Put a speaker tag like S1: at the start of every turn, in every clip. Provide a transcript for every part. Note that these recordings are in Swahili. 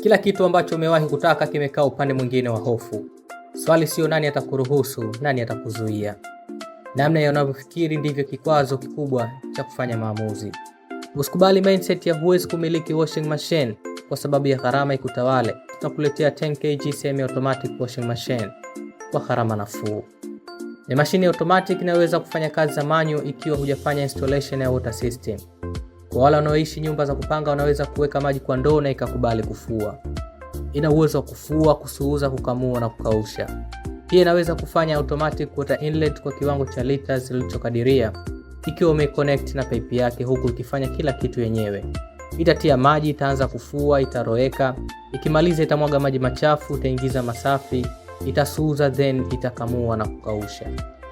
S1: Kila kitu ambacho umewahi kutaka kimekaa upande mwingine wa hofu. Swali sio nani atakuruhusu, nani atakuzuia. Namna ya unavyofikiri ndivyo kikwazo kikubwa cha kufanya maamuzi. Usikubali mindset ya huwezi kumiliki washing machine kwa sababu ya gharama ikutawale. Tutakuletea 10kg semi automatic washing machine kwa gharama nafuu. Ni mashine automatic inayoweza kufanya kazi za manual ikiwa hujafanya installation ya water system. Kwa wale wanaoishi nyumba za kupanga, wanaweza kuweka maji kwa ndoo na ikakubali kufua. Ina uwezo wa kufua, kusuuza, kukamua na kukausha. Pia inaweza kufanya automatic water inlet kwa kiwango cha liters kilichokadiria ikiwa umeconnect na pipe yake, huku ikifanya kila kitu yenyewe. Itatia maji, itaanza kufua, itaroweka, ikimaliza itamwaga maji machafu, itaingiza masafi, itasuuza, then itakamua na kukausha.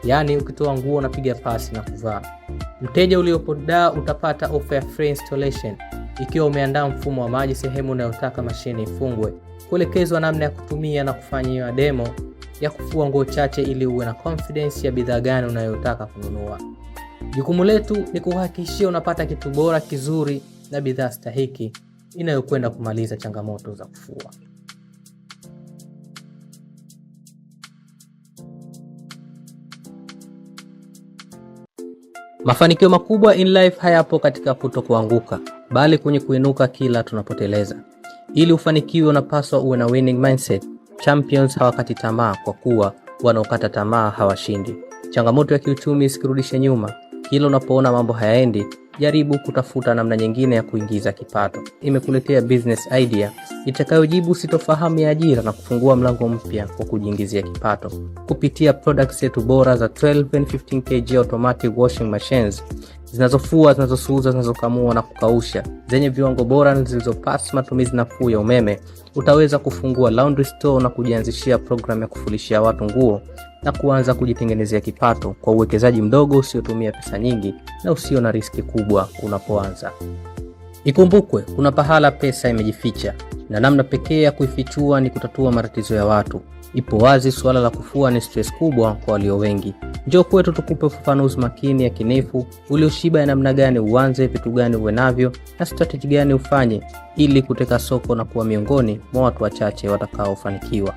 S1: Yaani ukitoa nguo unapiga pasi na kuvaa. Mteja uliopoda utapata offer ya free installation ikiwa umeandaa mfumo wa maji sehemu unayotaka mashine ifungwe, kuelekezwa namna ya kutumia na kufanyia demo ya kufua nguo chache ili uwe na confidence ya bidhaa gani unayotaka kununua. Jukumu letu ni kuhakikishia unapata kitu bora, kizuri na bidhaa stahiki inayokwenda kumaliza changamoto za kufua. Mafanikio makubwa in life hayapo katika kutokuanguka, bali kwenye kuinuka kila tunapoteleza. Ili ufanikiwe unapaswa uwe na winning mindset. Champions hawakati tamaa, kwa kuwa wanaokata tamaa hawashindi. Changamoto ya kiuchumi isikurudishe nyuma. Kila unapoona mambo hayaendi, jaribu kutafuta namna nyingine ya kuingiza kipato. Imekuletea business idea itakayojibu sitofahamu ya ajira na kufungua mlango mpya kwa kujiingizia kipato kupitia products yetu bora za 12 and 15kg automatic washing machines zinazofua, zinazosuuza, zinazokamua na kukausha, zenye viwango bora na zilizopasi matumizi nafuu ya umeme. Utaweza kufungua laundry store na kujianzishia program ya kufulishia watu nguo na kuanza kujitengenezea kipato kwa uwekezaji mdogo usiotumia pesa nyingi na usio na riski kubwa unapoanza. Ikumbukwe, kuna pahala pesa imejificha na namna pekee ya kuifichua ni kutatua matatizo ya watu. Ipo wazi suala la kufua ni stress kubwa kwa walio wengi. Njoo kwetu tukupe ufafanuzi makini ya kinifu ulioshiba ya namna gani uanze, vitu gani uwe navyo na strategy gani ufanye ili kuteka soko na kuwa miongoni mwa watu wachache watakaofanikiwa.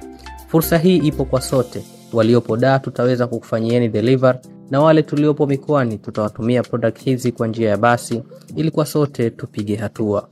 S1: Fursa hii ipo kwa sote. Waliopo Dar tutaweza kukufanyieni deliver, na wale tuliopo mikoani tutawatumia product hizi kwa njia ya basi ili kwa sote tupige hatua.